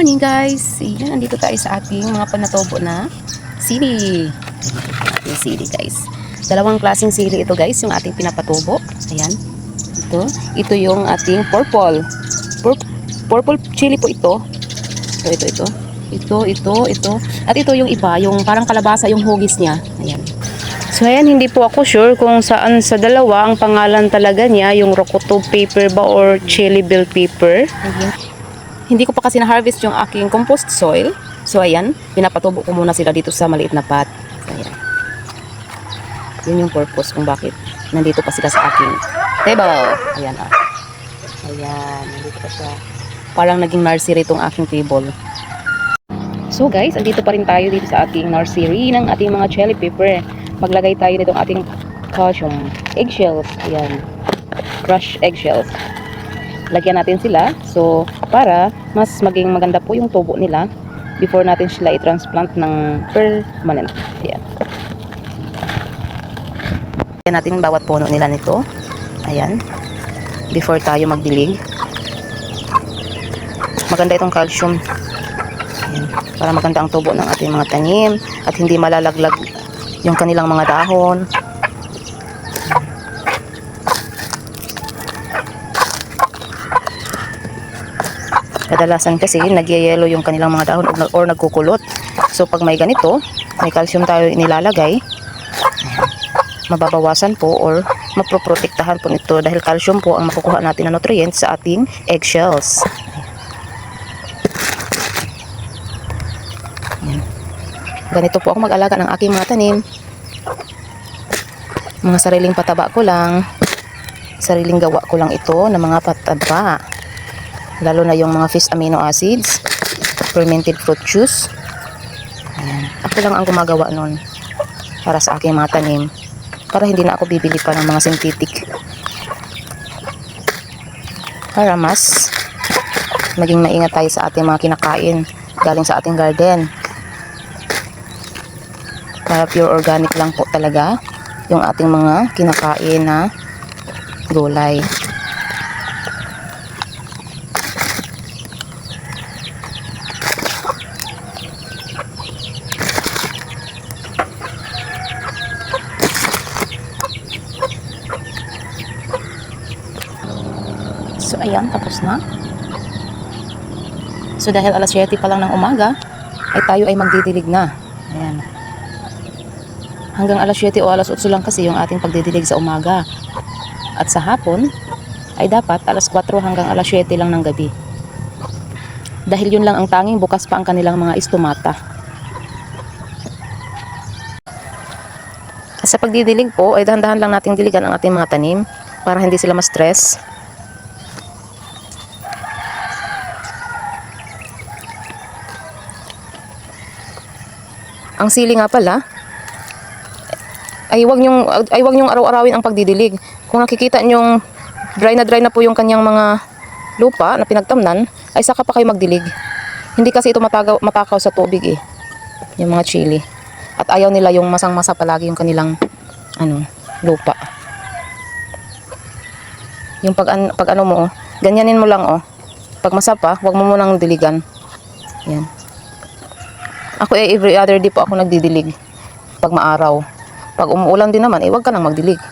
morning guys! Ayan, nandito tayo sa ating mga panatobo na sili. Ating sili guys. Dalawang klaseng sili ito guys, yung ating pinapatubo. Ayan. Ito yung ating purple. Purple chili po ito. Ito. At ito yung iba, yung parang kalabasa yung hugis niya. Ayan. So ayan, hindi po ako sure kung saan sa dalawa ang pangalan talaga niya, yung rocoto paper ba or chili bell pepper. Ayan. Hindi ko pa kasi na-harvest yung aking compost soil. So ayan, pinapatubo ko muna sila dito sa maliit na pot. Ayan. Yun yung purpose kung bakit nandito pa sila sa aking table. Ayan ah. Ayan, nandito pa siya. Parang naging nursery itong aking table. So guys, andito pa rin tayo dito sa ating nursery ng ating mga chili pepper. Maglagay tayo nitong ating calcium eggshells. Ayan. Crushed eggshells. Lagyan natin sila. So, para mas maging maganda po yung tubo nila before natin sila i-transplant ng permanent. Ayan. Lagyan natin bawat puno nila nito. Ayan. Before tayo magdilig. Maganda itong calcium. Ayan. Para maganda ang tubo ng ating mga tanim at hindi malalaglag yung kanilang mga dahon. Kadalasan kasi nagyayelo yung kanilang mga dahon or nagkukulot. So pag may ganito, may calcium tayo inilalagay, mababawasan po or mapoprotektahan po nito dahil calcium po ang makukuha natin na nutrients sa ating eggshells. Ayan. Ganito po ako mag-alaga ng aking mga tanim. Mga sariling pataba ko lang, sariling gawa ko lang ito ng mga pataba. Lalo na yung mga fish amino acids, fermented fruit juice. Ayan. Ako lang ang gumagawa nun para sa aking mga tanim. Para hindi na ako bibili pa ng mga synthetic. Para mas maging maingat tayo sa ating mga kinakain galing sa ating garden. Para pure organic lang po talaga yung ating mga kinakain na gulay. So ayan, tapos na. So dahil alas 7 pa lang ng umaga, ay tayo ay magdidilig na. Ayan. Hanggang alas 7 o alas 8 lang kasi yung ating pagdidilig sa umaga. At sa hapon, ay dapat alas 4 hanggang alas 7 lang ng gabi. Dahil yun lang ang tanging bukas pa ang kanilang mga istomata. Sa pagdidilig po, ay dahan-dahan lang nating diligan ang ating mga tanim para hindi sila ma-stress. Ang sili nga pala, ay wag nyong araw-arawin ang pagdidilig. Kung nakikita nyong dry na po yung kanyang mga lupa na pinagtamnan, ay saka pa kayo magdilig. Hindi kasi ito matakaw sa tubig eh. Yung mga chili. At ayaw nila yung masang-masa palagi yung kanilang lupa. Yung pag ano mo, ganyanin mo lang oh. Pag masapa, wag mo munang diligan. Yan. Ako every other day po ako nagdidilig pag maaraw. Pag umuulan din naman, wag ka nang magdilig.